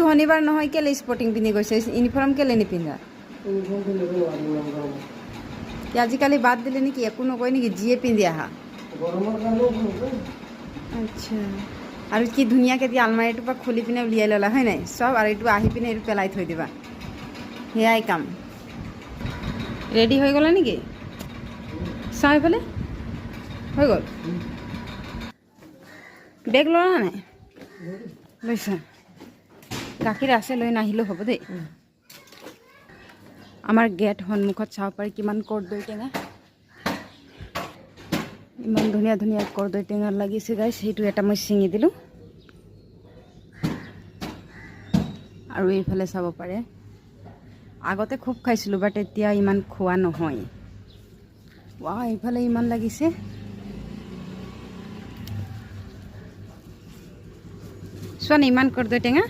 শনিবাৰ নহয় কেলে স্পৰ্টিং পিন্ধি গৈছে ইউনিফৰ্ম কেলে নিপিন্ধা কি আজিকালি বাদ দিলে নেকি একো নকয় নেকি যিয়ে পিন্ধি আহা আচ্ছা আৰু কি ধুনীয়াকৈ দি আলমাৰীটোৰ পৰা খুলি পিনে উলিয়াই ল'লা হয় নাই চব আৰু এইটো আহি পিনে এইটো পেলাই থৈ দিবা সেয়াই কাম ৰেডি হৈ গ'লা নেকি চাওঁ এইফালে হৈ গ'ল বেগ ল'লা নাই লৈছা গাখীৰ আছে লৈ নাহিলেও হ'ব দেই আমাৰ গেট সন্মুখত চাব পাৰি কিমান কৰ্দৈ টেঙা ইমান ধুনীয়া ধুনীয়া কৰ্দৈ টেঙা লাগিছে গাইছ সেইটো এটা মই ছিঙি দিলোঁ আৰু এইফালে চাব পাৰে আগতে খুব খাইছিলোঁ বাট এতিয়া ইমান খোৱা নহয় ৱাহ এইফালে ইমান লাগিছে চোৱা না ইমান কৰ্দৈ টেঙা